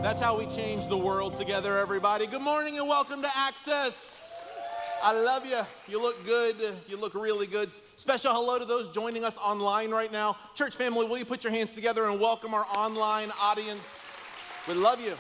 That's how we change the world together, everybody. Good morning and welcome to Access. I love you. You look good. You look really good. Special hello to those joining us online right now. Church family, will you put your hands together and welcome our online audience? We love you.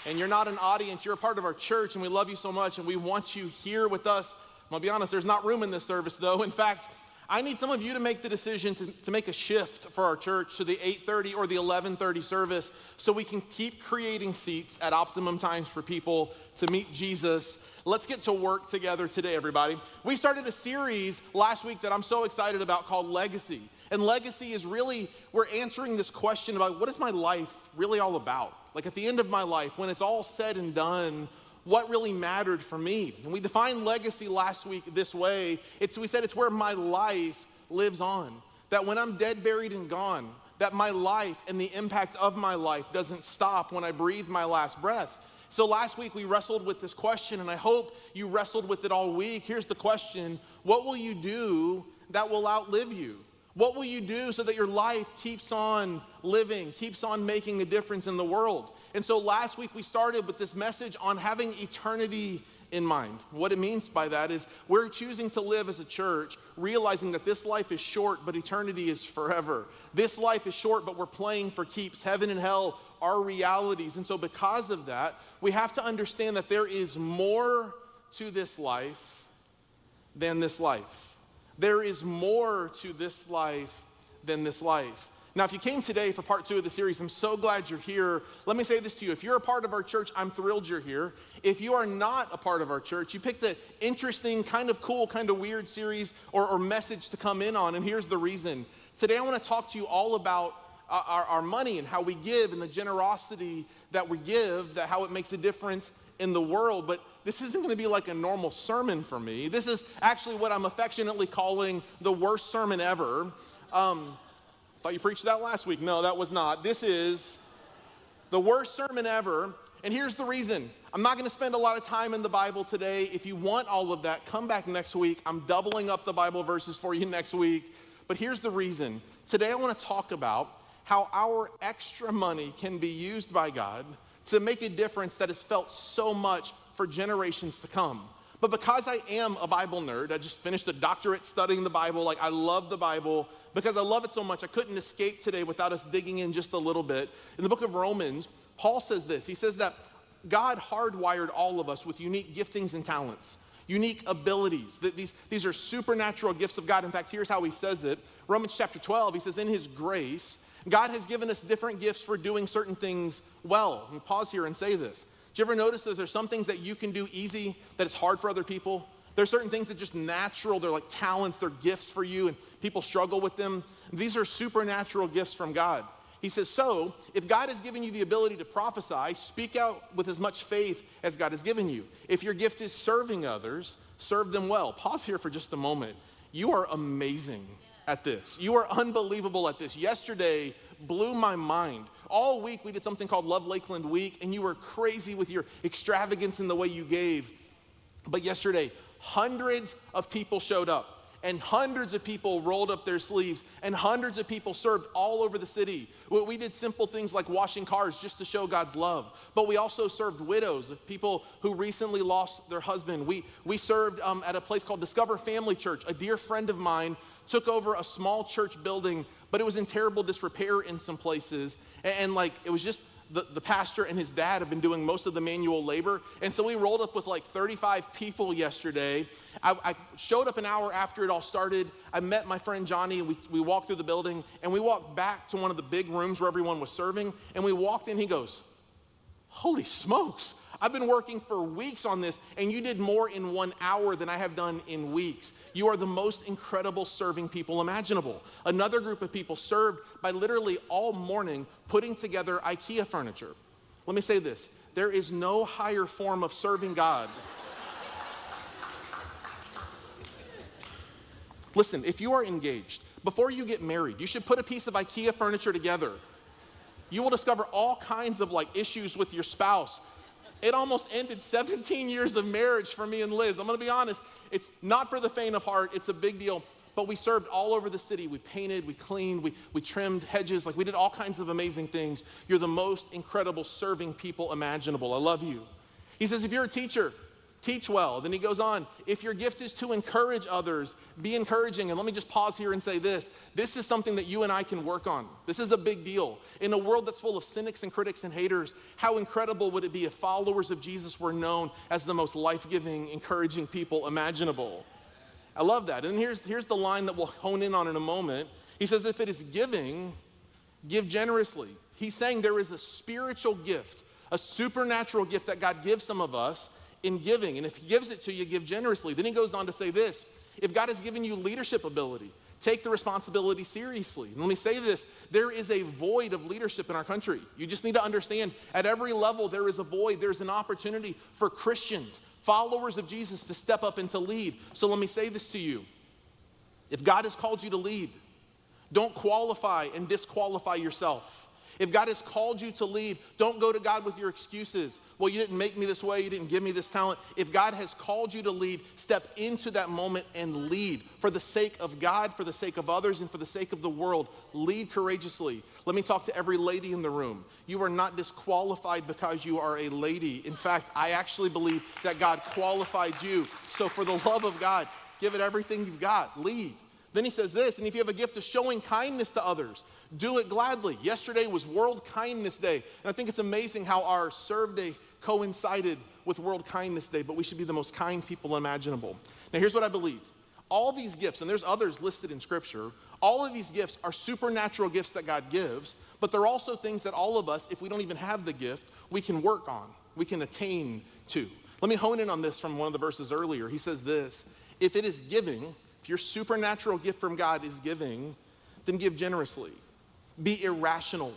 And you're not an audience, you're a part of our church, and we love you so much, and we want you here with us. I'm gonna be honest, there's not room in this service, though. In fact, I need some of you to make the decision to make a shift for our church to the 8:30 or the 11:30 service so we can keep creating seats at optimum times for people to meet Jesus. Let's get to work together today, everybody. We started a series last week that I'm so excited about called Legacy. And Legacy is really, we're answering this question about what is my life really all about? Like at the end of my life, when it's all said and done, what really mattered for me? And we defined legacy last week this way. We said it's where my life lives on. That when I'm dead, buried, and gone, that my life and the impact of my life doesn't stop when I breathe my last breath. So last week we wrestled with this question, and I hope you wrestled with it all week. Here's the question: what will you do that will outlive you? What will you do so that your life keeps on living, keeps on making a difference in the world? And so last week we started with this message on having eternity in mind. What it means by that is we're choosing to live as a church, realizing that this life is short, but eternity is forever. This life is short, but we're playing for keeps. Heaven and hell are realities. And so because of that, we have to understand that there is more to this life than this life. There is more to this life than this life. Now, if you came today for part 2 of the series, I'm so glad you're here. Let me say this to you. If you're a part of our church, I'm thrilled you're here. If you are not a part of our church, you picked an interesting, kind of cool, kind of weird series or message to come in on, and here's the reason. Today, I want to talk to you all about our money and how we give and the generosity that we give, that how it makes a difference in the world. But this isn't going to be like a normal sermon for me. This is actually what I'm affectionately calling the worst sermon ever. Thought you preached that last week. No, that was not. This is the worst sermon ever. And here's the reason. I'm not going to spend a lot of time in the Bible today. If you want all of that, come back next week. I'm doubling up the Bible verses for you next week. But here's the reason. Today I want to talk about how our extra money can be used by God to make a difference that is felt so much for generations to come. But because I am a Bible nerd, I just finished a doctorate studying the Bible. Like, I love the Bible. Because I love it so much, I couldn't escape today without us digging in just a little bit. In the book of Romans, Paul says this. He says that God hardwired all of us with unique giftings and talents, unique abilities. That these are supernatural gifts of God. In fact, here's how he says it. Romans chapter 12, he says, in his grace, God has given us different gifts for doing certain things well. Let me pause here and say this. Do you ever notice that there's some things that you can do easy that it's hard for other people? There's certain things that just natural, they're like talents, they're gifts for you, and people struggle with them. These are supernatural gifts from God. He says, so if God has given you the ability to prophesy, speak out with as much faith as God has given you. If your gift is serving others, serve them well. Pause here for just a moment. You are amazing at this. You are unbelievable at this. Yesterday blew my mind. All week we did something called Love Lakeland Week, and you were crazy with your extravagance in the way you gave. But yesterday, hundreds of people showed up, and hundreds of people rolled up their sleeves, and hundreds of people served all over the city. We did simple things like washing cars just to show God's love, but we also served widows of people who recently lost their husband. We served at a place called Discover Family Church. A dear friend of mine took over a small church building, but it was in terrible disrepair in some places, and like it was just the pastor and his dad have been doing most of the manual labor. And so we rolled up with like 35 people yesterday. I showed up an hour after it all started. I met my friend Johnny, and we walked through the building, and we walked back to one of the big rooms where everyone was serving. And we walked in, he goes, holy smokes. I've been working for weeks on this, and you did more in 1 hour than I have done in weeks. You are the most incredible serving people imaginable. Another group of people served by literally all morning putting together IKEA furniture. Let me say this. There is no higher form of serving God. Listen, if you are engaged, before you get married, you should put a piece of IKEA furniture together. You will discover all kinds of like issues with your spouse. It almost ended 17 years of marriage for me and Liz. I'm gonna be honest, it's not for the faint of heart, it's a big deal. but we served all over the city. We painted, we cleaned, we trimmed hedges. Like, we did all kinds of amazing things. You're the most incredible serving people imaginable. I love you. He says, if you're a teacher, teach well. Then he goes on, if your gift is to encourage others, be encouraging. And let me just pause here and say this. This is something that you and I can work on. This is a big deal. In a world that's full of cynics and critics and haters, how incredible would it be if followers of Jesus were known as the most life-giving, encouraging people imaginable? I love that. And here's the line that we'll hone in on in a moment. He says, if it is giving, give generously. He's saying there is a spiritual gift, a supernatural gift that God gives some of us in giving. And if he gives it to you, give generously. Then he goes on to say this, if God has given you leadership ability, take the responsibility seriously. And let me say this, there is a void of leadership in our country. You just need to understand, at every level there is a void. There's an opportunity for Christians, followers of Jesus, to step up and to lead. So let me say this to you. If God has called you to lead, don't qualify and disqualify yourself. If God has called you to lead, don't go to God with your excuses. Well, you didn't make me this way, you didn't give me this talent. If God has called you to lead, step into that moment and lead. For the sake of God, for the sake of others, and for the sake of the world, lead courageously. Let me talk to every lady in the room. You are not disqualified because you are a lady. In fact, I actually believe that God qualified you. So for the love of God, give it everything you've got, lead. Then he says this, and if you have a gift of showing kindness to others, do it gladly. Yesterday was World Kindness Day, and I think it's amazing how our Serve Day coincided with World Kindness Day, but we should be the most kind people imaginable. Now here's what I believe. All these gifts, and there's others listed in Scripture, all of these gifts are supernatural gifts that God gives, but they're also things that all of us, if we don't even have the gift, we can work on, we can attain to. Let me hone in on this from one of the verses earlier. He says this, if it is giving, if your supernatural gift from God is giving, then give generously. Be irrational.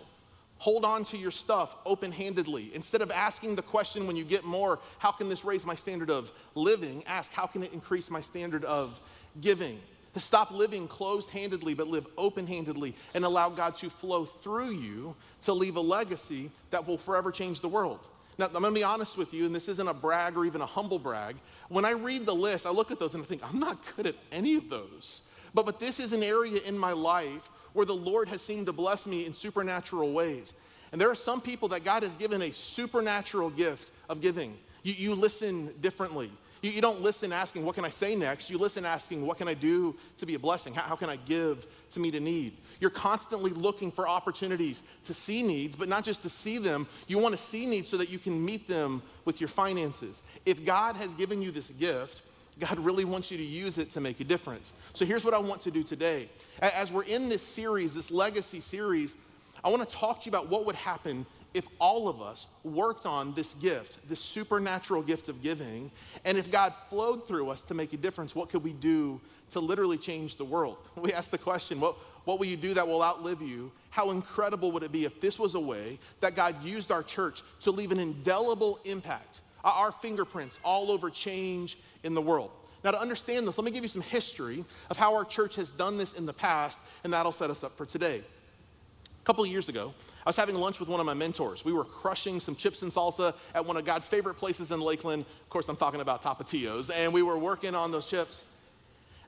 Hold on to your stuff open-handedly. Instead of asking the question when you get more, how can this raise my standard of living? Ask, how can it increase my standard of giving? To stop living closed-handedly, but live open-handedly and allow God to flow through you to leave a legacy that will forever change the world. Now, I'm gonna be honest with you, and this isn't a brag or even a humble brag. When I read the list, I look at those and I think, I'm not good at any of those. But this is an area in my life where the Lord has seemed to bless me in supernatural ways. And there are some people that God has given a supernatural gift of giving. You listen differently. You don't listen asking, what can I say next? You listen asking, what can I do to be a blessing? How can I give to meet a need? You're constantly looking for opportunities to see needs, but not just to see them. You want to see needs so that you can meet them with your finances. If God has given you this gift, God really wants you to use it to make a difference. So here's what I want to do today. As we're in this series, this legacy series, I want to talk to you about what would happen if all of us worked on this gift, this supernatural gift of giving, and if God flowed through us to make a difference, what could we do to literally change the world? We ask the question, what will you do that will outlive you? How incredible would it be if this was a way that God used our church to leave an indelible impact, our fingerprints all over change in the world? Now, to understand this, let me give you some history of how our church has done this in the past, and that'll set us up for today. A couple of years ago, I was having lunch with one of my mentors. We were crushing some chips and salsa at one of God's favorite places in Lakeland. Of course, I'm talking about Tapatios, and we were working on those chips.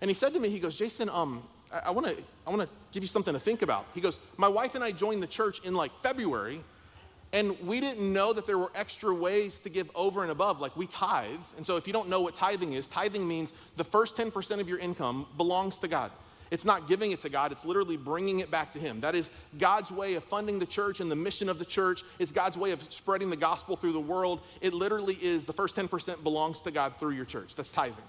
And he said to me, he goes, Jason, I want to give you something to think about. He goes, my wife and I joined the church in like February, and we didn't know that there were extra ways to give over and above, like we tithe. And so if you don't know what tithing means the first 10% of your income belongs to God. It's not giving it to God, it's literally bringing it back to Him. That is God's way of funding the church and the mission of the church. It's God's way of spreading the gospel through the world. It literally is the first 10% belongs to God through your church. That's tithing.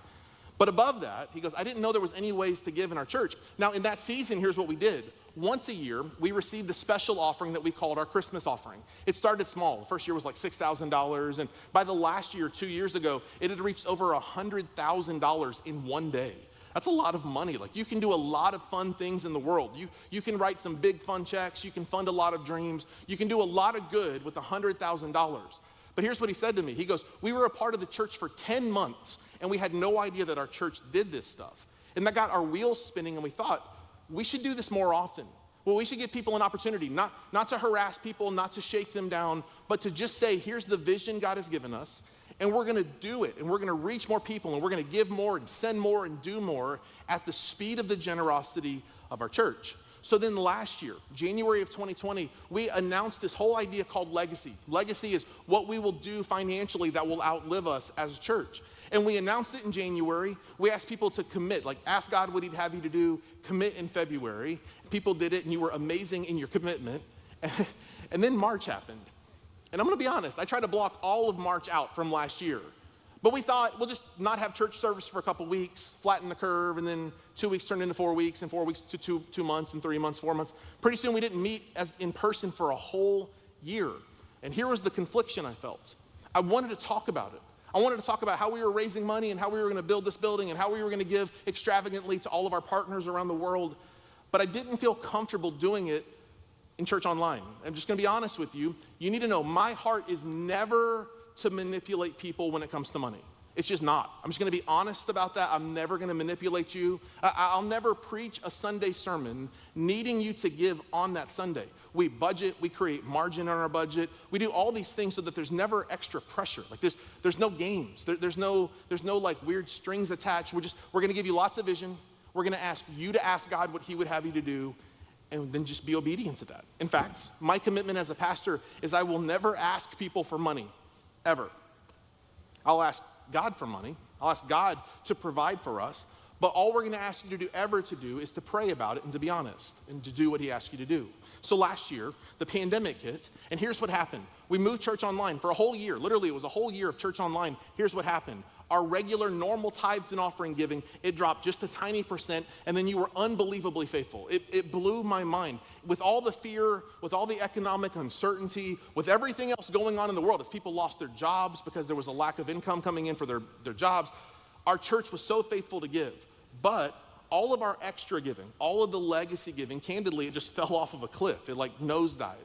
But above that, he goes, I didn't know there was any ways to give in our church. Now in that season, here's what we did. Once a year, we received a special offering that we called our Christmas offering. It started small. The first year was like $6,000. And by the last year, 2 years ago, it had reached over $100,000 in one day. That's a lot of money. Like you can do a lot of fun things in the world. You can write some big fun checks. You can fund a lot of dreams. You can do a lot of good with $100,000. But here's what he said to me. He goes, we were a part of the church for 10 months and we had no idea that our church did this stuff. And that got our wheels spinning and we thought, we should do this more often. Well, we should give people an opportunity, not to harass people, not to shake them down, but to just say, here's the vision God has given us. And we're gonna do it, and we're gonna reach more people, and we're gonna give more and send more and do more at the speed of the generosity of our church. So then last year, January of 2020, we announced this whole idea called Legacy. Legacy is what we will do financially that will outlive us as a church. And we announced it in January. We asked people to commit, like ask God what he'd have you to do, commit in February. People did it, and you were amazing in your commitment. And then March happened. And I'm gonna be honest, I tried to block all of March out from last year. But we thought, we'll just not have church service for a couple weeks, flatten the curve, and then 2 weeks turned into 4 weeks, and 4 weeks to 2 months, and 3 months, 4 months. Pretty soon we didn't meet as in person for a whole year. And here was the confliction I felt. I wanted to talk about it. I wanted to talk about how we were raising money and how we were gonna build this building and how we were gonna give extravagantly to all of our partners around the world. But I didn't feel comfortable doing it in church online. I'm just gonna be honest with you. You need to know my heart is never to manipulate people when it comes to money. It's just not. I'm just gonna be honest about that. I'm never gonna manipulate you. I'll never preach a Sunday sermon needing you to give on that Sunday. We budget, we create margin on our budget. We do all these things so that there's never extra pressure. Like there's no games. There's no like weird strings attached. We're gonna give you lots of vision. We're gonna ask you to ask God what he would have you to do, and then just be obedient to that. In fact, my commitment as a pastor is I will never ask people for money, ever. I'll ask God for money. I'll ask God to provide for us, but all we're gonna ask you to do is to pray about it and to be honest and to do what he asked you to do. So last year, the pandemic hit, and here's what happened. We moved church online for a whole year. Literally, it was a whole year of church online. Here's what happened. Our regular normal tithes and offering giving, it dropped just a tiny percent, and then you were unbelievably faithful. It blew my mind. With all the fear, with all the economic uncertainty, with everything else going on in the world, as people lost their jobs because there was a lack of income coming in for their jobs, our church was so faithful to give. But all of our extra giving, all of the legacy giving, candidly, it just fell off of a cliff. It like nosedived.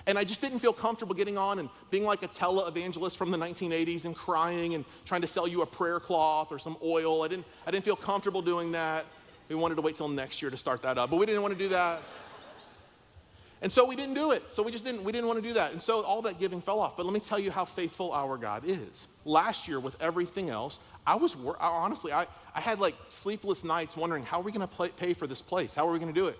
And I just didn't feel comfortable getting on and being like a televangelist from the 1980s and crying and trying to sell you a prayer cloth or some oil. I didn't feel comfortable doing that. We wanted to wait till next year to start that up, but we didn't want to do that. And so we didn't do it. So we didn't want to do that. And so all that giving fell off. But let me tell you how faithful our God is. Last year with everything else, honestly, I had like sleepless nights wondering, how are we going to pay for this place? How are we going to do it?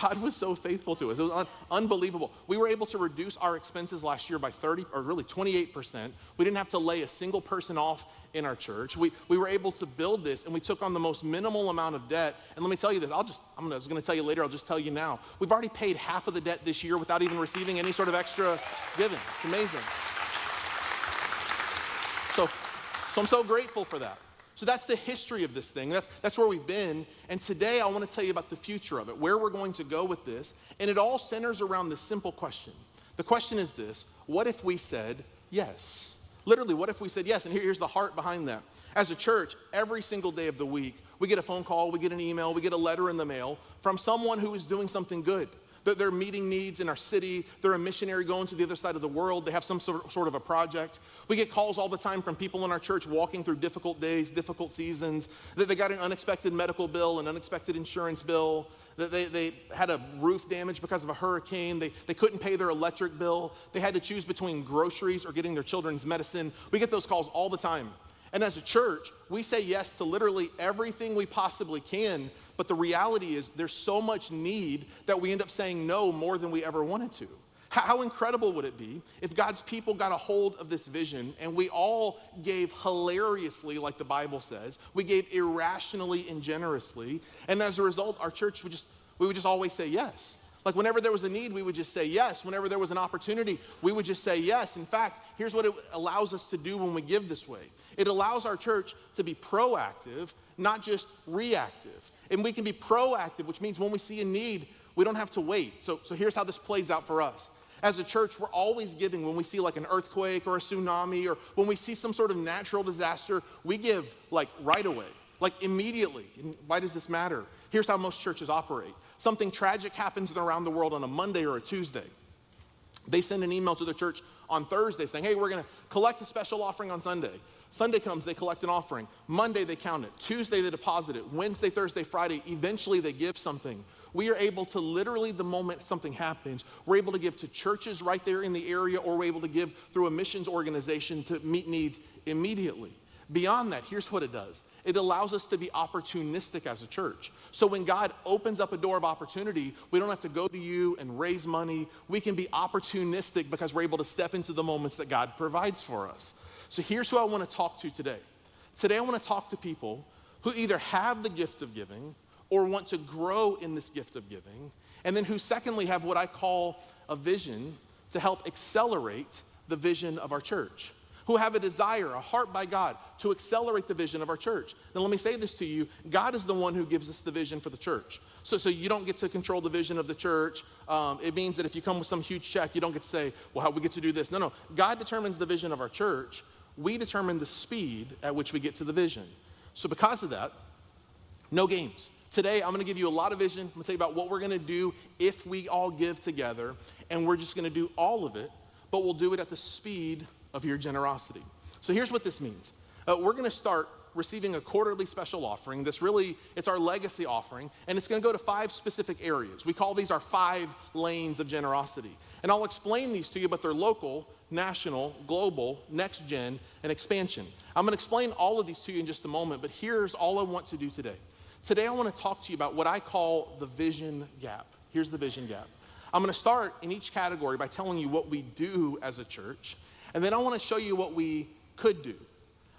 God was so faithful to us. It was unbelievable. We were able to reduce our expenses last year by 28%. We didn't have to lay a single person off in our church. We were able to build this, and we took on the most minimal amount of debt. And let me tell you this, I was going to tell you later, I'll just tell you now. We've already paid half of the debt this year without even receiving any sort of extra giving. It's amazing. So I'm so grateful for that. So that's the history of this thing. That's where we've been. And today I want to tell you about the future of it, where we're going to go with this. And it all centers around this simple question. The question is this: what if we said yes? Literally, what if we said yes? And here's the heart behind that. As a church, every single day of the week, we get a phone call, we get an email, we get a letter in the mail from someone who is doing something good. They're meeting needs in our city. They're a missionary going to the other side of the world. They have some sort of a project. We get calls all the time from people in our church walking through difficult days, difficult seasons. That they got an unexpected medical bill, an unexpected insurance bill. That they had a roof damage because of a hurricane. They couldn't pay their electric bill. They had to choose between groceries or getting their children's medicine. We get those calls all the time. And as a church, we say yes to literally everything we possibly can. But the reality is there's so much need that we end up saying no more than we ever wanted to. How incredible would it be if God's people got a hold of this vision and we all gave hilariously, like the Bible says, we gave irrationally and generously, and as a result, our church we would just always say yes. Like whenever there was a need, we would just say yes. Whenever there was an opportunity, we would just say yes. In fact, here's what it allows us to do when we give this way. It allows our church to be proactive, not just reactive. And we can be proactive, which means when we see a need, we don't have to wait. So here's how this plays out for us. As a church, we're always giving when we see like an earthquake or a tsunami, or when we see some sort of natural disaster, we give like right away, like immediately. And why does this matter? Here's how most churches operate. Something tragic happens around the world on a Monday or a Tuesday. They send an email to their church on Thursday saying, hey, we're gonna collect a special offering on Sunday. Sunday comes, they collect an offering. Monday, they count it. Tuesday, they deposit it. Wednesday, Thursday, Friday, eventually they give something. We are able to literally, the moment something happens, we're able to give to churches right there in the area, or we're able to give through a missions organization to meet needs immediately. Beyond that, here's what it does. It allows us to be opportunistic as a church. So when God opens up a door of opportunity, we don't have to go to you and raise money. We can be opportunistic because we're able to step into the moments that God provides for us. So here's who I want to talk to today. Today I want to talk to people who either have the gift of giving or want to grow in this gift of giving, and then who secondly have what I call a vision to help accelerate the vision of our church, who have a desire, a heart by God to accelerate the vision of our church. Now let me say this to you, God is the one who gives us the vision for the church. So you don't get to control the vision of the church. It means that if you come with some huge check, you don't get to say, well, how we get to do this. No, God determines the vision of our church. We determine the speed at which we get to the vision. So because of that, no games. Today, I'm gonna give you a lot of vision. I'm gonna tell you about what we're gonna do if we all give together, and we're just gonna do all of it, but we'll do it at the speed of your generosity. So here's what this means. We're gonna start receiving a quarterly special offering. It's our legacy offering, and it's gonna go to 5 specific areas. We call these our 5 lanes of generosity. And I'll explain these to you, but they're local, national, global, next gen, and expansion. I'm gonna explain all of these to you in just a moment, but here's all I want to do today. Today I want to talk to you about what I call the vision gap. Here's the vision gap. I'm going to start in each category by telling you what we do as a church, and then I want to show you what we could do.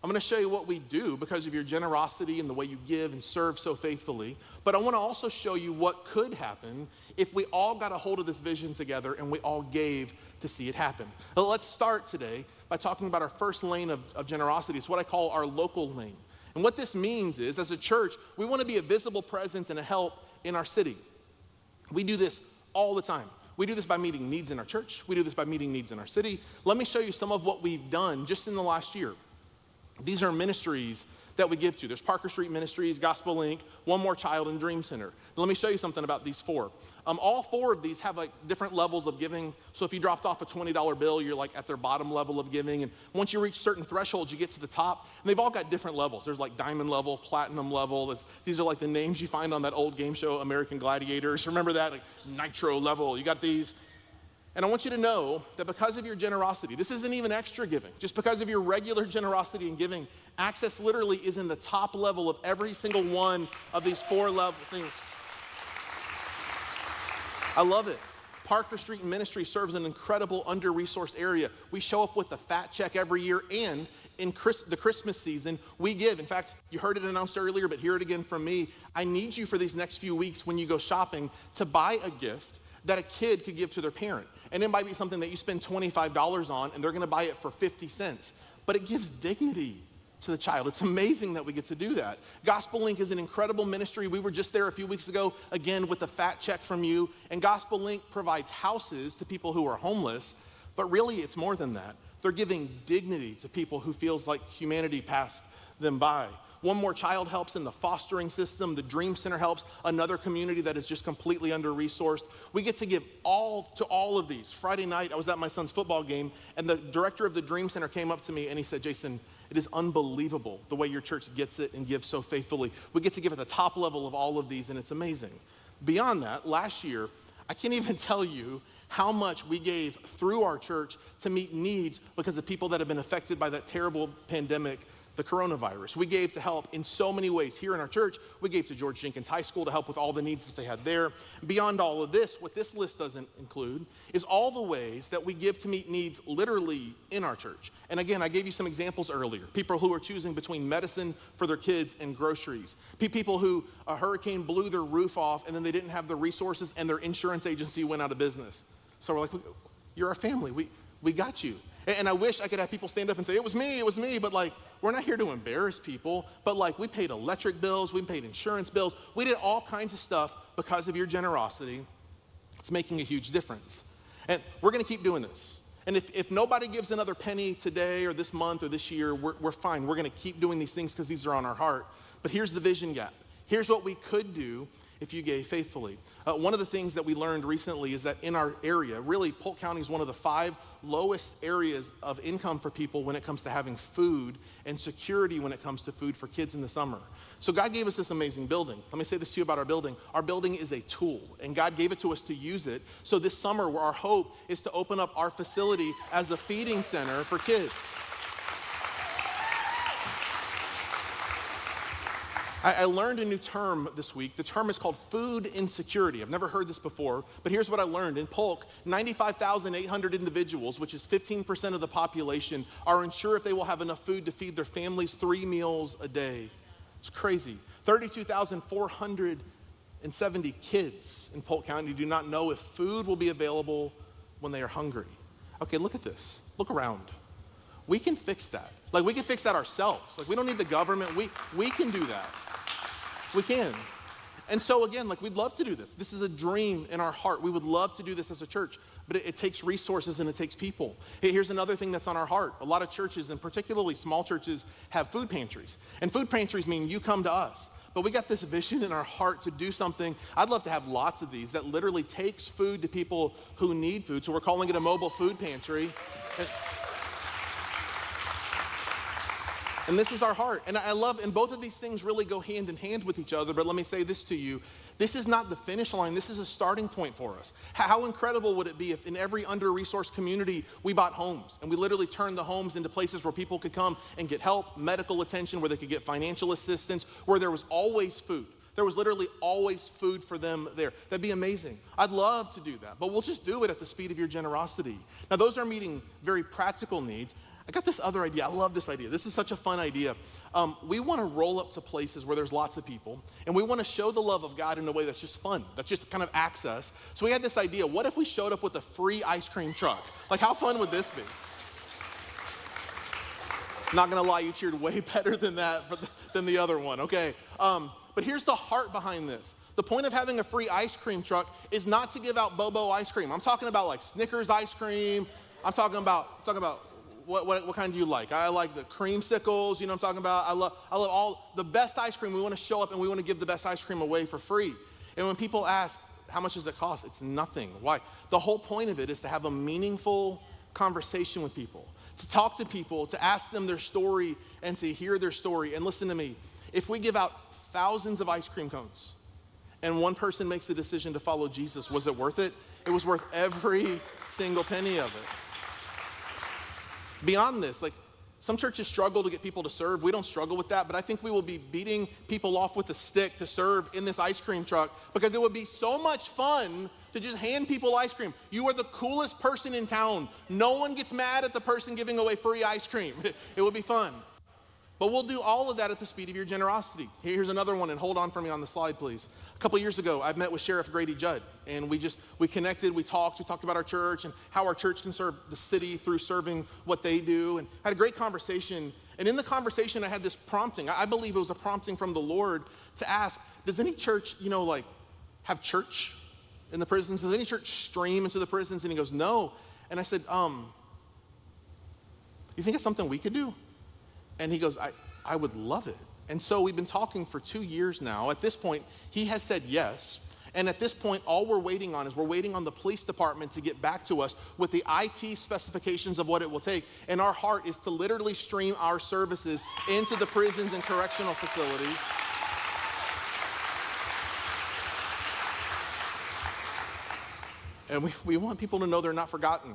I'm going to show you what we do because of your generosity and the way you give and serve so faithfully, but I want to also show you what could happen if we all got a hold of this vision together and we all gave to see it happen. Well, let's start today by talking about our first lane of generosity. It's what I call our local lane. And what this means is, as a church, we want to be a visible presence and a help in our city. We do this all the time. We do this by meeting needs in our church. We do this by meeting needs in our city. Let me show you some of what we've done just in the last year. These are ministries that we give to. There's Parker Street Ministries, Gospel Link, One More Child, and Dream Center. Let me show you something about these 4. All 4 of these have like different levels of giving. So if you dropped off a $20 bill, you're like at their bottom level of giving. And once you reach certain thresholds, you get to the top. And they've all got different levels. There's like diamond level, platinum level. These are like the names you find on that old game show, American Gladiators. Remember that? Like nitro level. You got these. And I want you to know that because of your generosity, this isn't even extra giving, just because of your regular generosity and giving, Access literally is in the top level of every single one of these 4 level things. I love it. Parker Street Ministry serves an incredible under-resourced area. We show up with a fat check every year, and in the Christmas season, we give. In fact, you heard it announced earlier, but hear it again from me. I need you for these next few weeks when you go shopping to buy a gift that a kid could give to their parent. And it might be something that you spend $25 on, and they're gonna buy it for 50 cents. But it gives dignity to the child. It's amazing that we get to do that. Gospel Link is an incredible ministry. We were just there a few weeks ago, again, with a fat check from you. And Gospel Link provides houses to people who are homeless, but really it's more than that. They're giving dignity to people who feels like humanity passed them by. One More Child helps in the fostering system. The Dream Center helps another community that is just completely under-resourced. We get to give to all of these. Friday night, I was at my son's football game, and the director of the Dream Center came up to me and he said, Jason, it is unbelievable the way your church gets it and gives so faithfully. We get to give at the top level of all of these, and it's amazing. Beyond that, last year, I can't even tell you how much we gave through our church to meet needs because of people that have been affected by that terrible pandemic, the coronavirus. We gave to help in so many ways. Here in our church, we gave to George Jenkins High School to help with all the needs that they had there. Beyond all of this, what this list doesn't include is all the ways that we give to meet needs literally in our church. And again, I gave you some examples earlier. People who are choosing between medicine for their kids and groceries. People who a hurricane blew their roof off and then they didn't have the resources and their insurance agency went out of business. So we're like, you're our family, we got you. And I wish I could have people stand up and say, it was me, but like, we're not here to embarrass people, but like we paid electric bills, we paid insurance bills, we did all kinds of stuff because of your generosity. It's making a huge difference. And we're gonna keep doing this. And if nobody gives another penny today or this month or this year, we're fine. We're gonna keep doing these things because these are on our heart. But here's the vision gap. Here's what we could do if you gave faithfully. One of the things that we learned recently is that in our area, really Polk County is one of the 5 lowest areas of income for people when it comes to having food and security when it comes to food for kids in the summer. So God gave us this amazing building. Let me say this to you about our building. Our building is a tool, and God gave it to us to use it. So this summer, our hope is to open up our facility as a feeding center for kids. I learned a new term this week. The term is called food insecurity. I've never heard this before, but here's what I learned. In Polk, 95,800 individuals, which is 15% of the population, are unsure if they will have enough food to feed their families 3 meals a day. It's crazy. 32,470 kids in Polk County do not know if food will be available when they are hungry. Okay, look at this. Look around. We can fix that. Like, we can fix that ourselves. Like, we don't need the government. We can do that. We can. And so again, like, we'd love to do this. This is a dream in our heart. We would love to do this as a church, but it takes resources and it takes people. Here's another thing that's on our heart. A lot of churches, and particularly small churches, have food pantries. And food pantries mean you come to us. But we got this vision in our heart to do something. I'd love to have lots of these that literally takes food to people who need food. So we're calling it a mobile food pantry. And this is our heart. And I love, and both of these things really go hand in hand with each other, but let me say this to you. This is not the finish line. This is a starting point for us. How incredible would it be if in every under-resourced community we bought homes, and we literally turned the homes into places where people could come and get help, medical attention, where they could get financial assistance, where there was always food. There was literally always food for them there. That'd be amazing. I'd love to do that, but we'll just do it at the speed of your generosity. Now, those are meeting very practical needs. I got this other idea. I love this idea. This is such a fun idea. We want to roll up to places where there's lots of people, and we want to show the love of God in a way that's just fun, that's just kind of access. So we had this idea. What if we showed up with a free ice cream truck? Like, how fun would this be? Not going to lie, you cheered way better than that than the other one, okay? But here's the heart behind this. The point of having a free ice cream truck is not to give out Bobo ice cream. I'm talking about like Snickers ice cream. I'm talking about what kind do you like? I like the creamsicles, you know what I'm talking about? I love all the best ice cream. We want to show up and we want to give the best ice cream away for free. And when people ask, how much does it cost? It's nothing. Why? The whole point of it is to have a meaningful conversation with people, to talk to people, to ask them their story and to hear their story. And listen to me, if we give out thousands of ice cream cones and one person makes a decision to follow Jesus, was it worth it? It was worth every single penny of it. Beyond this, like, some churches struggle to get people to serve. We don't struggle with that, but I think we will be beating people off with a stick to serve in this ice cream truck because it would be so much fun to just hand people ice cream. You are the coolest person in town. No one gets mad at the person giving away free ice cream. It would be fun. But we'll do all of that at the speed of your generosity. Here's another one, and hold on for me on the slide, please. A couple years ago, I met with Sheriff Grady Judd, and we connected, we talked about our church and how our church can serve the city through serving what they do, and had a great conversation. And in the conversation, I had this prompting. I believe it was a prompting from the Lord to ask, does any church, have church in the prisons? Does any church stream into the prisons? And he goes, no. And I said, you think it's something we could do? And he goes, I would love it. And so we've been talking for 2 years now. At this point, he has said yes. And at this point, all we're waiting on the police department to get back to us with the IT specifications of what it will take. And our heart is to literally stream our services into the prisons and correctional facilities. And we want people to know they're not forgotten,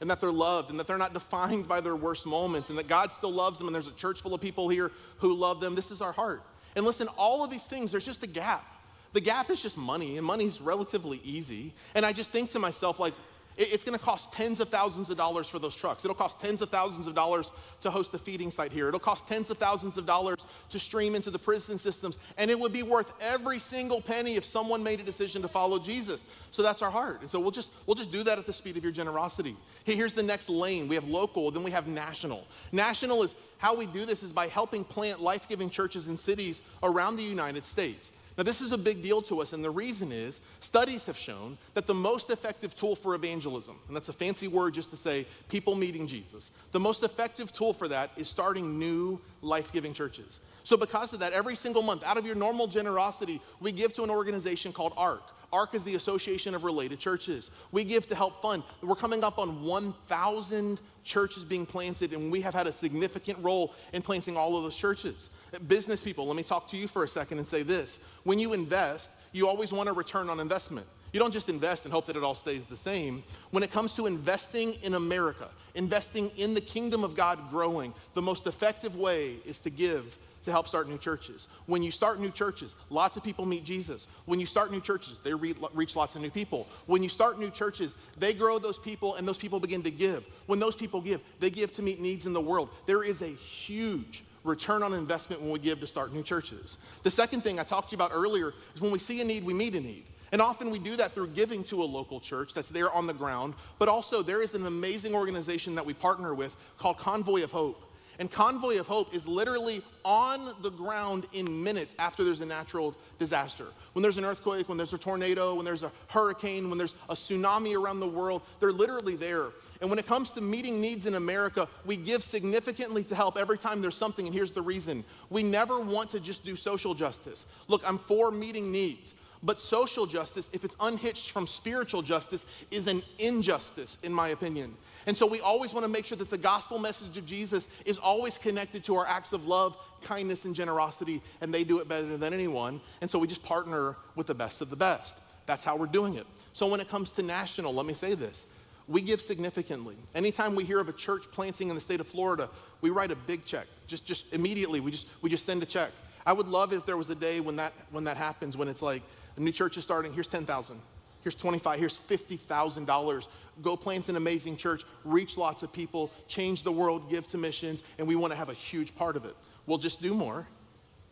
and that they're loved, and that they're not defined by their worst moments, and that God still loves them, and there's a church full of people here who love them. This is our heart. And listen, all of these things, there's just a gap. The gap is just money, and money's relatively easy. And I just think to myself, like, it's gonna cost tens of thousands of dollars for those trucks. It'll cost tens of thousands of dollars to host a feeding site here. It'll cost tens of thousands of dollars to stream into the prison systems. And it would be worth every single penny if someone made a decision to follow Jesus. So that's our heart. And so we'll just do that at the speed of your generosity. Here's the next lane. We have local, then we have national. National is how we do this is by helping plant life-giving churches in cities around the United States. Now, this is a big deal to us, and the reason is studies have shown that the most effective tool for evangelism, and that's a fancy word just to say people meeting Jesus, the most effective tool for that is starting new life-giving churches. So because of that, every single month, out of your normal generosity, we give to an organization called ARC. ARC is the Association of Related Churches. We give to help fund. We're coming up on 1,000 churches being planted, and we have had a significant role in planting all of those churches. Business people, let me talk to you for a second and say this. When you invest, you always want a return on investment. You don't just invest and hope that it all stays the same. When it comes to investing in America, investing in the kingdom of God growing, the most effective way is to give to help start new churches. When you start new churches, lots of people meet Jesus. When you start new churches, they reach lots of new people. When you start new churches, they grow those people and those people begin to give. When those people give, they give to meet needs in the world. There is a huge return on investment when we give to start new churches. The second thing I talked to you about earlier is when we see a need, we meet a need. And often we do that through giving to a local church that's there on the ground, but also there is an amazing organization that we partner with called Convoy of Hope. And Convoy of Hope is literally on the ground in minutes after there's a natural disaster. When there's an earthquake, when there's a tornado, when there's a hurricane, when there's a tsunami around the world, they're literally there. And when it comes to meeting needs in America, we give significantly to help every time there's something, and here's the reason. We never want to just do social justice. Look, I'm for meeting needs. But social justice, if it's unhitched from spiritual justice, is an injustice, in my opinion. And so we always want to make sure that the gospel message of Jesus is always connected to our acts of love, kindness, and generosity, and they do it better than anyone. And so we just partner with the best of the best. That's how we're doing it. So when it comes to national, let me say this. We give significantly. Anytime we hear of a church planting in the state of Florida, we write a big check. Just immediately, we just send a check. I would love if there was a day when that happens, when it's like, a new church is starting, here's $10,000, here's $25,000, here's $50,000. Go plant an amazing church, reach lots of people, change the world, give to missions, and we want to have a huge part of it. We'll just do more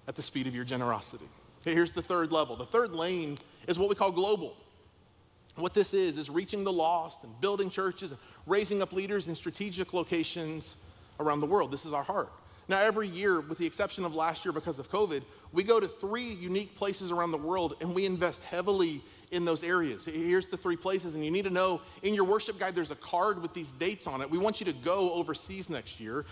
at the speed of your generosity. Okay, here's the third level. The third lane is what we call global. What this is reaching the lost and building churches and raising up leaders in strategic locations around the world. This is our heart. Now, every year, with the exception of last year because of COVID, we go to 3 unique places around the world and we invest heavily in those areas. Here's the 3 places, and you need to know, in your worship guide, there's a card with these dates on it. We want you to go overseas next year.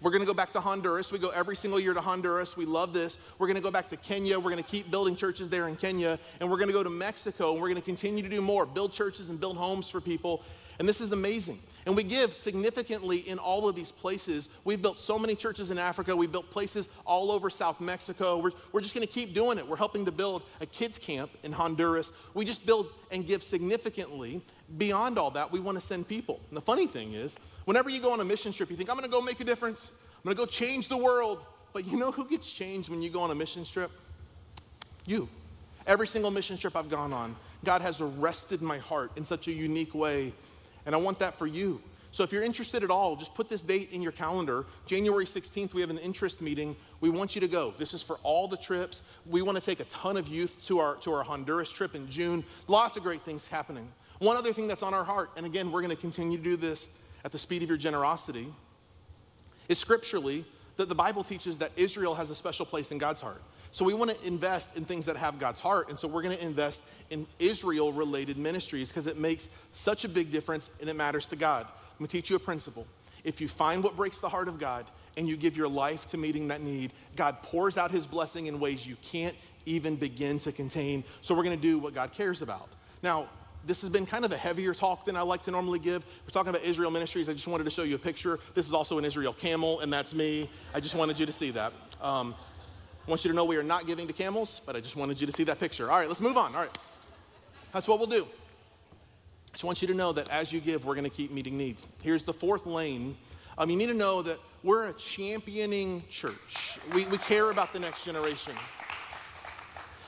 We're gonna go back to Honduras. We go every single year to Honduras. We love this. We're gonna go back to Kenya. We're gonna keep building churches there in Kenya. And we're gonna go to Mexico, and we're gonna continue to do more, build churches and build homes for people. And this is amazing. And we give significantly in all of these places. We've built so many churches in Africa. We built places all over South Mexico. We're just gonna keep doing it. We're helping to build a kids camp in Honduras. We just build and give significantly. Beyond all that, we wanna send people. And the funny thing is, whenever you go on a mission trip, you think, I'm gonna go make a difference. I'm gonna go change the world. But you know who gets changed when you go on a mission trip? You. Every single mission trip I've gone on, God has arrested my heart in such a unique way. And I want that for you. So if you're interested at all, just put this date in your calendar. January 16th, we have an interest meeting. We want you to go. This is for all the trips. We want to take a ton of youth to our Honduras trip in June. Lots of great things happening. One other thing that's on our heart, and again, we're going to continue to do this at the speed of your generosity, is scripturally that the Bible teaches that Israel has a special place in God's heart. So we want to invest in things that have God's heart, and so we're going to invest in Israel-related ministries because it makes such a big difference and it matters to God. Let me teach you a principle. If you find what breaks the heart of God and you give your life to meeting that need, God pours out his blessing in ways you can't even begin to contain. So we're going to do what God cares about. Now, this has been kind of a heavier talk than I like to normally give. We're talking about Israel Ministries. I just wanted to show you a picture. This is also an Israel camel, and that's me. I just wanted you to see that. I want you to know we are not giving to camels, but I just wanted you to see that picture. All right, let's move on. All right, that's what we'll do. I just want you to know that as you give, we're going to keep meeting needs. Here's the fourth lane. You need to know that we're a championing church. We care about the next generation.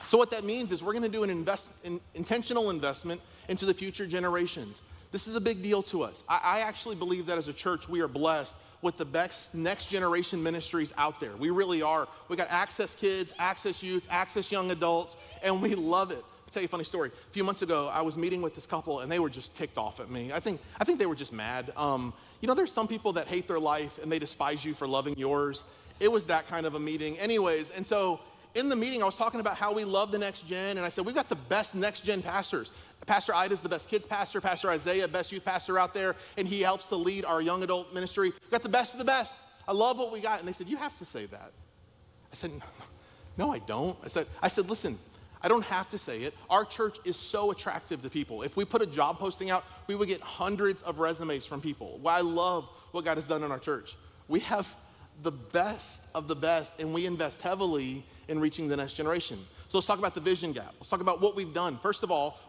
So what that means is we're going to do an intentional investment into the future generations. This is a big deal to us. I actually believe that as a church, we are blessed with the best next generation ministries out there. We really are. We got Access Kids, Access Youth, Access Young Adults, and we love it. I'll tell you a funny story. A few months ago, I was meeting with this couple, and they were just ticked off at me. I think they were just mad. You know, there's some people that hate their life, and they despise you for loving yours. It was that kind of a meeting. Anyways, and so in the meeting, I was talking about how we love the next gen, and I said, we've got the best next gen pastors. Pastor Ida's the best kids pastor, Pastor Isaiah, best youth pastor out there, and he helps to lead our young adult ministry. We've got the best of the best. I love what we got. And they said, you have to say that. I said, no, I don't. I said, listen, I don't have to say it. Our church is so attractive to people. If we put a job posting out, we would get hundreds of resumes from people. Well, I love what God has done in our church. We have the best of the best, and we invest heavily in reaching the next generation. So let's talk about the vision gap. Let's talk about what we've done. First of all,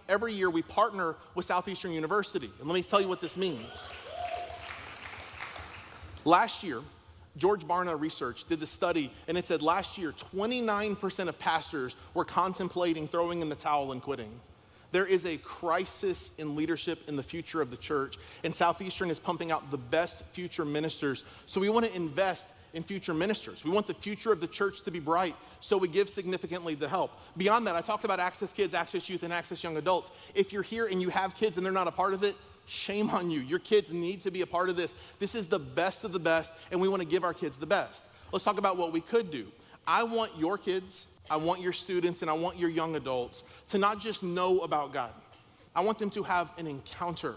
every year we partner with Southeastern University. And let me tell you what this means. Last year, George Barna Research did the study, and it said last year, 29% of pastors were contemplating throwing in the towel and quitting. There is a crisis in leadership in the future of the church, and Southeastern is pumping out the best future ministers. So we want to invest in future ministers. We want the future of the church to be bright, so we give significantly to help. Beyond that, I talked about Access Kids, Access Youth, and Access Young Adults. If you're here and you have kids and they're not a part of it, shame on you. Your kids need to be a part of this. This is the best of the best, and we want to give our kids the best. Let's talk about what we could do. I want your kids, I want your students, and I want your young adults to not just know about God. I want them to have an encounter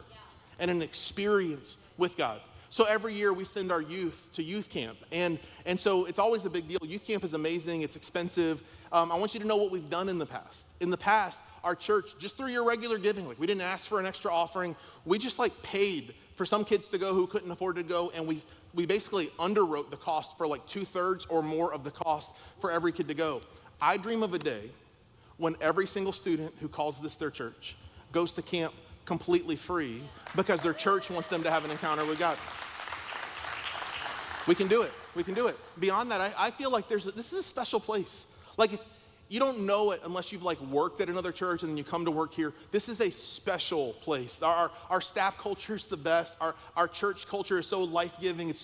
and an experience with God. So every year we send our youth to youth camp, and so it's always a big deal. Youth camp is amazing, it's expensive. I want you to know what we've done in the past. In the past, our church, just through your regular giving, like we didn't ask for an extra offering, we just paid for some kids to go who couldn't afford to go, and we basically underwrote the cost for 2/3 or more of the cost for every kid to go. I dream of a day when every single student who calls this their church goes to camp completely free because their church wants them to have an encounter with God. We can do it. We can do it. Beyond that, I feel like this is a special place. If you don't know it unless you've worked at another church and then you come to work here. This is a special place. Our staff culture is the best. Our church culture is so life-giving.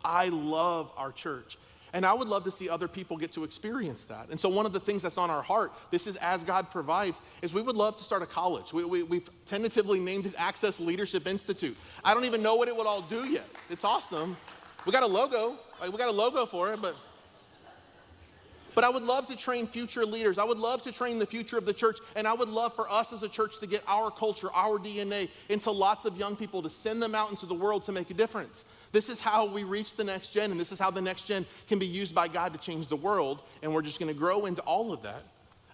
I love our church. And I would love to see other people get to experience that. And so one of the things that's on our heart, this is as God provides, is we would love to start a college. We've tentatively named it Access Leadership Institute. I don't even know what it would all do yet. It's awesome. We got a logo. We got a logo for it, but I would love to train future leaders. I would love to train the future of the church, and I would love for us as a church to get our culture, our DNA into lots of young people, to send them out into the world to make a difference. This is how we reach the next gen, and this is how the next gen can be used by God to change the world, and we're just gonna grow into all of that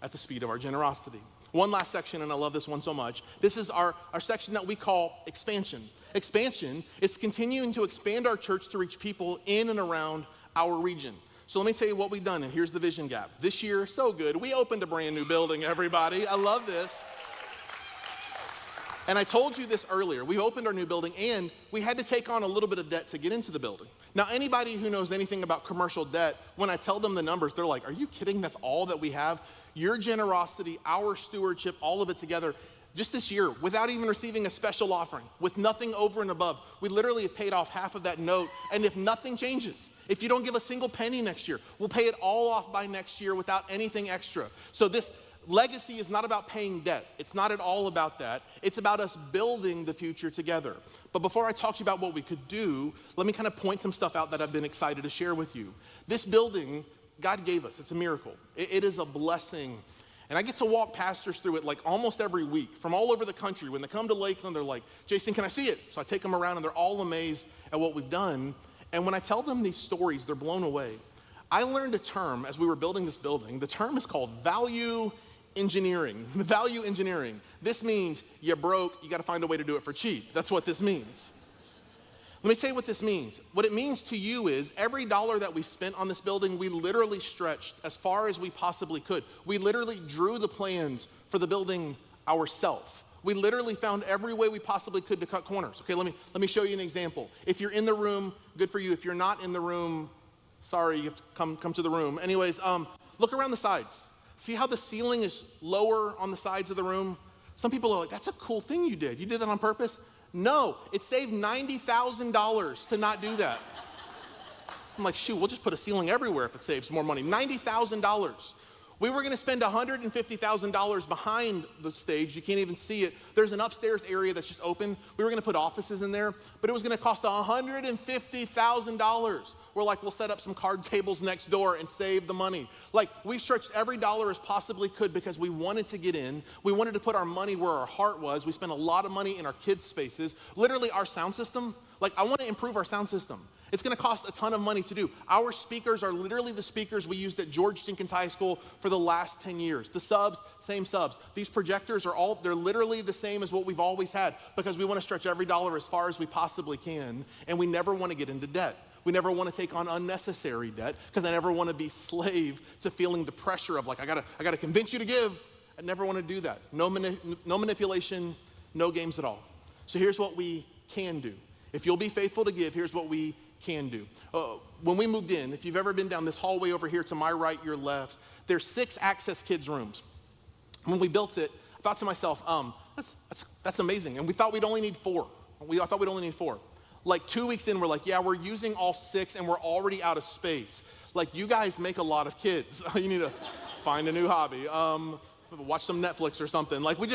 at the speed of our generosity. One last section, and I love this one so much. This is our section that we call expansion. Expansion is continuing to expand our church to reach people in and around our region. So let me tell you what we've done, and here's the vision gap. This year, so good. We opened a brand new building, everybody. I love this. And I told you this earlier. We opened our new building, and we had to take on a little bit of debt to get into the building. Now, anybody who knows anything about commercial debt, when I tell them the numbers, they're like, are you kidding? That's all that we have? Your generosity, our stewardship, all of it together, just this year, without even receiving a special offering, with nothing over and above, we literally have paid off half of that note. And if nothing changes, if you don't give a single penny next year, we'll pay it all off by next year without anything extra. So this legacy is not about paying debt. It's not at all about that. It's about us building the future together. But before I talk to you about what we could do, let me kind of point some stuff out that I've been excited to share with you. This building, God gave us. It's a miracle. It is a blessing. And I get to walk pastors through it almost every week from all over the country. When they come to Lakeland, they're like, Jason, can I see it? So I take them around, and they're all amazed at what we've done. And when I tell them these stories, they're blown away. I learned a term as we were building this building. The term is called value engineering. Value engineering. This means you're broke, you got to find a way to do it for cheap. That's what this means. Let me tell you what this means. What it means to you is every dollar that we spent on this building, we literally stretched as far as we possibly could. We literally drew the plans for the building ourselves. We literally found every way we possibly could to cut corners. Okay, let me show you an example. If you're in the room, good for you. If you're not in the room, sorry, you have to come to the room. Anyways, look around the sides. See how the ceiling is lower on the sides of the room? Some people are like, that's a cool thing you did. You did that on purpose? No, it saved $90,000 to not do that. I'm like, shoot, we'll just put a ceiling everywhere if it saves more money. $90,000. We were gonna spend $150,000 behind the stage. You can't even see it. There's an upstairs area that's just open. We were gonna put offices in there, but it was gonna cost $150,000. We're like, we'll set up some card tables next door and save the money. Like, we stretched every dollar as possibly could because we wanted to get in. We wanted to put our money where our heart was. We spent a lot of money in our kids' spaces. Literally, our sound system, like, I wanna improve our sound system. It's gonna cost a ton of money to do. Our speakers are literally the speakers we used at George Jenkins High School for the last 10 years. The subs, same subs. These projectors they're literally the same as what we've always had because we wanna stretch every dollar as far as we possibly can, and we never wanna get into debt. We never wanna take on unnecessary debt because I never wanna be slave to feeling the pressure of like, I gotta convince you to give. I never wanna do that. No manipulation, no games at all. So here's what we can do. If you'll be faithful to give, here's what we can do. When we moved in, if you've ever been down this hallway over here to my right, your left, there's 6 Access Kids rooms. When we built it, I thought to myself, that's amazing. And we thought we'd only need 4. I thought we'd only need 4. Like 2 weeks in, we're like, yeah, we're using all 6 and we're already out of space. Like, you guys make a lot of kids. You need to find a new hobby. Watch some Netflix or something. Like, we're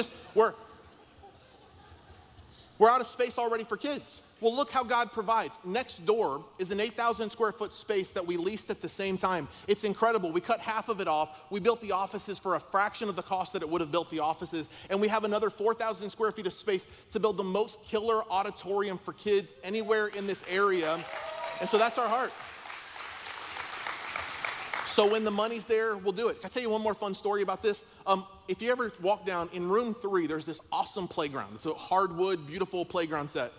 out of space already for kids. Well, look how God provides. Next door is an 8,000 square foot space that we leased at the same time. It's incredible. We cut half of it off. We built the offices for a fraction of the cost that it would have built the offices. And we have another 4,000 square feet of space to build the most killer auditorium for kids anywhere in this area. And so that's our heart. So when the money's there, we'll do it. Can I tell you one more fun story about this? If you ever walk down, in room 3, there's this awesome playground. It's a hardwood, beautiful playground set.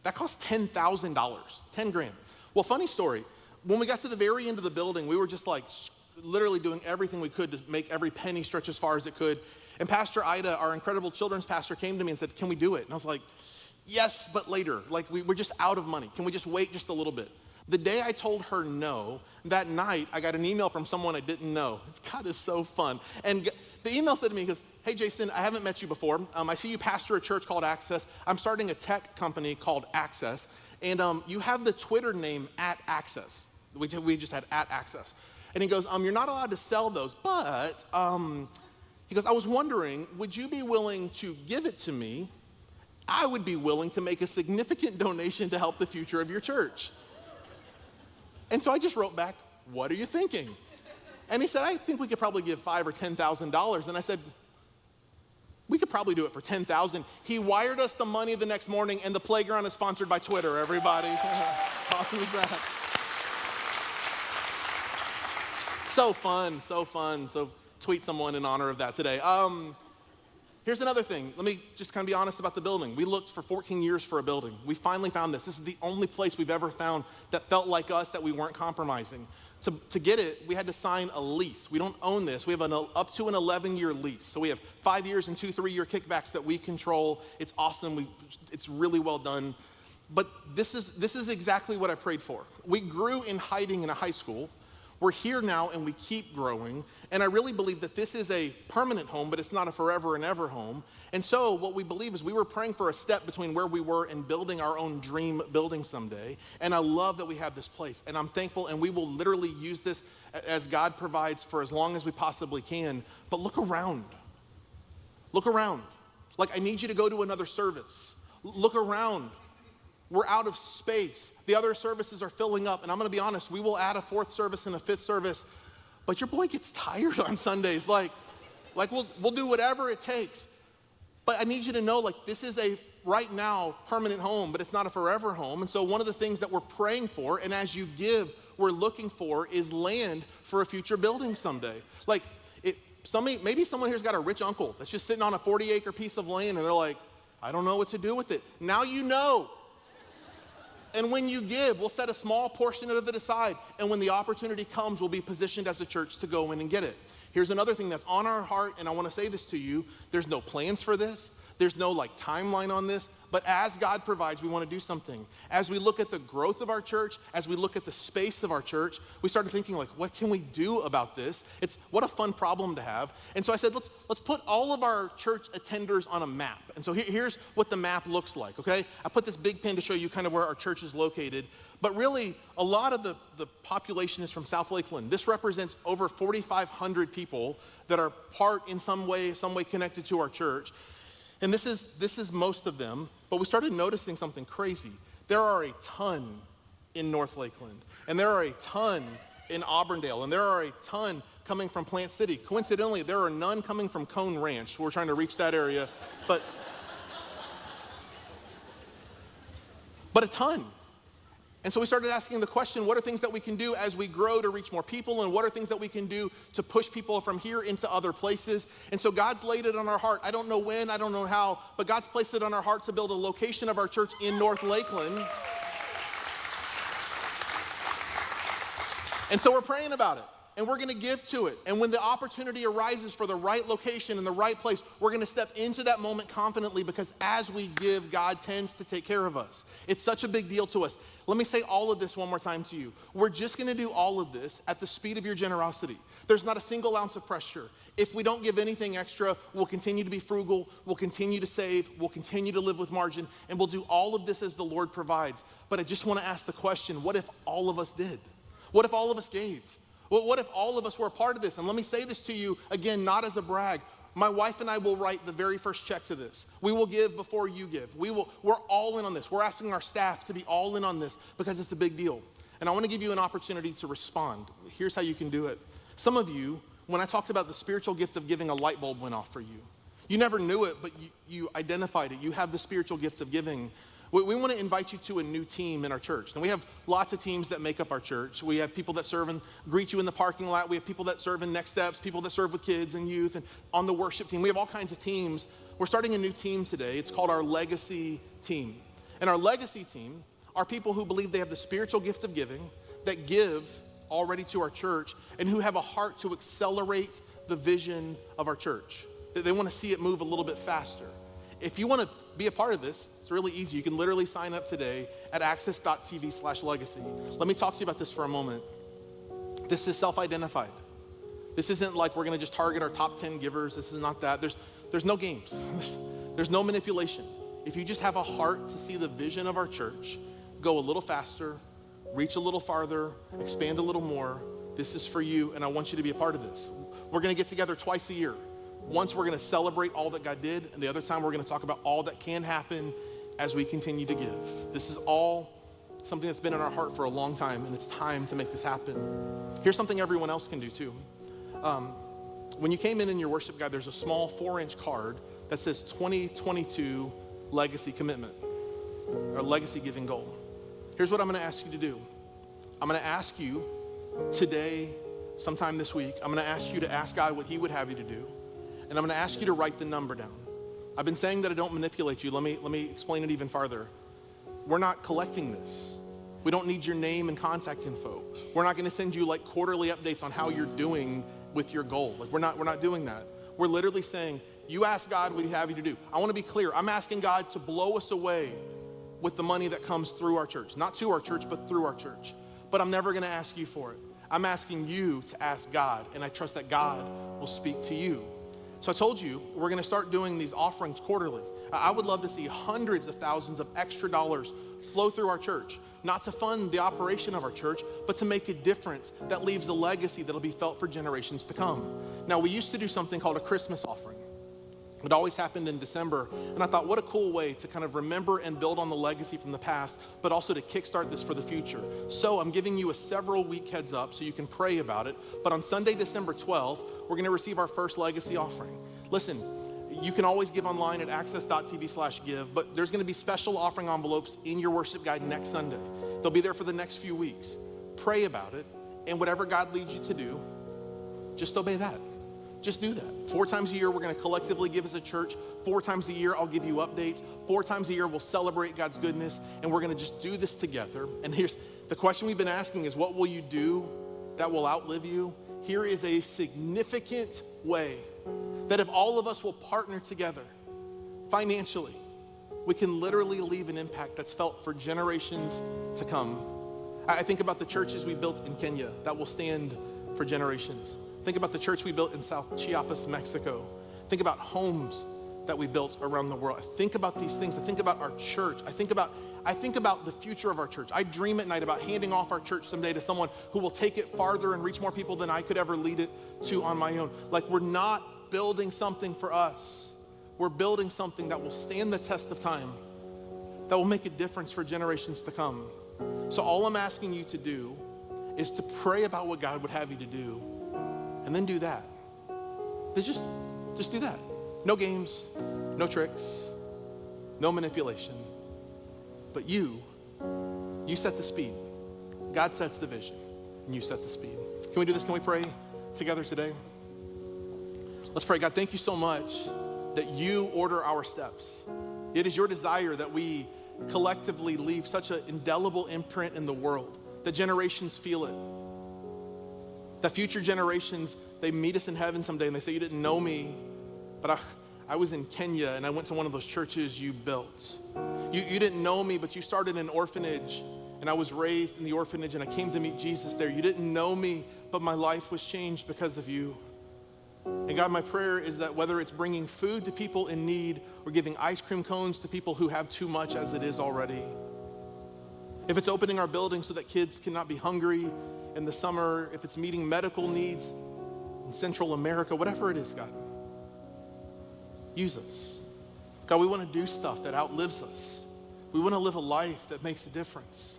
That cost $10,000, 10 grand. Well, funny story, when we got to the very end of the building, we were just like literally doing everything we could to make every penny stretch as far as it could. And Pastor Ida, our incredible children's pastor, came to me and said, can we do it? And I was like, yes, but later. Like, we're just out of money. Can we just wait just a little bit? The day I told her no, that night, I got an email from someone I didn't know. God is so fun. And the email said to me, he goes, hey, Jason, I haven't met you before. I see you pastor a church called Access. I'm starting a tech company called Access. And you have the Twitter name @Access. We just had @Access. And he goes, you're not allowed to sell those, but he goes, I was wondering, would you be willing to give it to me? I would be willing to make a significant donation to help the future of your church. And so I just wrote back, what are you thinking? And he said, I think we could probably give $5,000 or $10,000. And I said, we could probably do it for $10,000. He wired us the money the next morning, and the playground is sponsored by Twitter, everybody. Awesome is that? So fun, so fun. So tweet someone in honor of that today. Here's another thing. Let me just kind of be honest about the building. We looked for 14 years for a building. We finally found this. This is the only place we've ever found that felt like us, that we weren't compromising. To get it, we had to sign a lease. We don't own this. We have up to an 11-year lease. So we have 5 years and 2 3-year kickbacks that we control. It's awesome. It's really well done. But this is exactly what I prayed for. We grew in hiding in a high school. We're here now and we keep growing. And I really believe that this is a permanent home, but it's not a forever and ever home. And so what we believe is we were praying for a step between where we were and building our own dream building someday. And I love that we have this place. And I'm thankful, and we will literally use this as God provides for as long as we possibly can. But look around. Look around. Like, I need you to go to another service. Look around. We're out of space. The other services are filling up. And I'm going to be honest, we will add a 4th service and a 5th service. But your boy gets tired on Sundays. Like we'll do whatever it takes. But I need you to know, like, this is a right now permanent home, but it's not a forever home. And so one of the things that we're praying for, and as you give, we're looking for, is land for a future building someday. Like, maybe someone here's got a rich uncle that's just sitting on a 40-acre piece of land, and they're like, I don't know what to do with it. Now you know. And when you give, we'll set a small portion of it aside. And when the opportunity comes, we'll be positioned as a church to go in and get it. Here's another thing that's on our heart, and I want to say this to you. There's no plans for this. There's no timeline on this. But as God provides, we want to do something. As we look at the growth of our church, as we look at the space of our church, we started thinking like, what can we do about this? It's what a fun problem to have. And so I said, let's put all of our church attenders on a map. And so here's what the map looks like, okay? I put this big pin to show you kind of where our church is located. But really, a lot of the population is from South Lakeland. This represents over 4,500 people that are part in some way connected to our church. And this is most of them, but we started noticing something crazy. There are a ton in North Lakeland, and there are a ton in Auburndale, and there are a ton coming from Plant City. Coincidentally, there are none coming from Cone Ranch. We're trying to reach that area, but a ton. And so we started asking the question, what are things that we can do as we grow to reach more people, and what are things that we can do to push people from here into other places? And so God's laid it on our heart. I don't know when, I don't know how, but God's placed it on our heart to build a location of our church in North Lakeland. And so we're praying about it, and we're gonna give to it. And when the opportunity arises for the right location in the right place, we're gonna step into that moment confidently, because as we give, God tends to take care of us. It's such a big deal to us. Let me say all of this one more time to you. We're just gonna do all of this at the speed of your generosity. There's not a single ounce of pressure. If we don't give anything extra, we'll continue to be frugal, we'll continue to save, we'll continue to live with margin, and we'll do all of this as the Lord provides. But I just wanna ask the question, what if all of us did? What if all of us gave? Well, what if all of us were a part of this? And let me say this to you, again, not as a brag. My wife and I will write the very first check to this. We will give before you give. We're all in on this. We're asking our staff to be all in on this because it's a big deal. And I want to give you an opportunity to respond. Here's how you can do it. Some of you, when I talked about the spiritual gift of giving, a light bulb went off for you. You never knew it, but you identified it. You have the spiritual gift of giving. We want to invite you to a new team in our church. And we have lots of teams that make up our church. We have people that serve and greet you in the parking lot. We have people that serve in Next Steps, people that serve with kids and youth, and on the worship team. We have all kinds of teams. We're starting a new team today. It's called our Legacy Team. And our Legacy Team are people who believe they have the spiritual gift of giving, that give already to our church, and who have a heart to accelerate the vision of our church. They want to see it move a little bit faster. If you want to be a part of this, it's really easy. You can literally sign up today at access.tv/legacy. Let me talk to you about this for a moment. This is self-identified. This isn't like we're going to just target our top 10 givers. This is not that. There's no games. There's no manipulation. If you just have a heart to see the vision of our church go a little faster, reach a little farther, expand a little more, this is for you, and I want you to be a part of this. We're going to get together twice a year. Once we're going to celebrate all that God did, and the other time we're going to talk about all that can happen as we continue to give. This is all something that's been in our heart for a long time, and it's time to make this happen. Here's something everyone else can do too. When you came in your worship guide, there's a small 4-inch card that says 2022 Legacy Commitment, or Legacy Giving Goal. Here's what I'm going to ask you to do. I'm going to ask you today, sometime this week, I'm going to ask you to ask God what He would have you to do. And I'm going to ask you to write the number down. I've been saying that I don't manipulate you. Let me explain it even farther. We're not collecting this. We don't need your name and contact info. We're not going to send you like quarterly updates on how you're doing with your goal. Like we're not doing that. We're literally saying, you ask God what He'd have you to do. I want to be clear. I'm asking God to blow us away with the money that comes through our church. Not to our church, but through our church. But I'm never going to ask you for it. I'm asking you to ask God, and I trust that God will speak to you. So I told you, we're going to start doing these offerings quarterly. I would love to see hundreds of thousands of extra dollars flow through our church, not to fund the operation of our church, but to make a difference that leaves a legacy that'll be felt for generations to come. Now, we used to do something called a Christmas offering. It always happened in December, and I thought, what a cool way to kind of remember and build on the legacy from the past, but also to kickstart this for the future. So I'm giving you a several-week heads up so you can pray about it, but on Sunday, December 12th, we're going to receive our first legacy offering. Listen, you can always give online at access.tv/give, but there's going to be special offering envelopes in your worship guide next Sunday. They'll be there for the next few weeks. Pray about it, and whatever God leads you to do, just obey that. Just do that. 4 times a year, we're going to collectively give as a church. 4 times a year, I'll give you updates. 4 times a year, we'll celebrate God's goodness, and we're going to just do this together. And here's the question we've been asking is, what will you do that will outlive you? Here is a significant way that if all of us will partner together financially we can literally leave an impact that's felt for generations to come. I think about the churches we built in Kenya that will stand for generations. Think about the church we built in South Chiapas, Mexico. Think about homes that we built around the world. I think about these things. I think about our church. I think about the future of our church. I dream at night about handing off our church someday to someone who will take it farther and reach more people than I could ever lead it to on my own. Like, we're not building something for us. We're building something that will stand the test of time, that will make a difference for generations to come. So all I'm asking you to do is to pray about what God would have you to do, and then do that. Just do that. No games, no tricks, no manipulation. But you set the speed. God sets the vision, and you set the speed. Can we do this? Can we pray together today? Let's pray. God, thank you so much that you order our steps. It is your desire that we collectively leave such an indelible imprint in the world, that generations feel it, that future generations, they meet us in heaven someday and they say, you didn't know me, but I was in Kenya and I went to one of those churches you built. You didn't know me, but you started an orphanage and I was raised in the orphanage and I came to meet Jesus there. You didn't know me, but my life was changed because of you. And God, my prayer is that whether it's bringing food to people in need or giving ice cream cones to people who have too much as it is already, if it's opening our buildings so that kids cannot be hungry in the summer, if it's meeting medical needs in Central America, whatever it is, God, use us. God, we want to do stuff that outlives us. We want to live a life that makes a difference.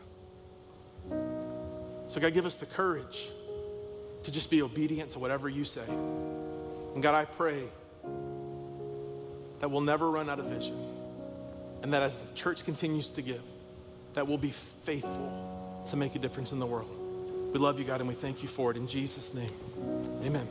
So God, give us the courage to just be obedient to whatever you say. And God, I pray that we'll never run out of vision, and that as the church continues to give, that we'll be faithful to make a difference in the world. We love you, God, and we thank you for it. In Jesus' name, amen.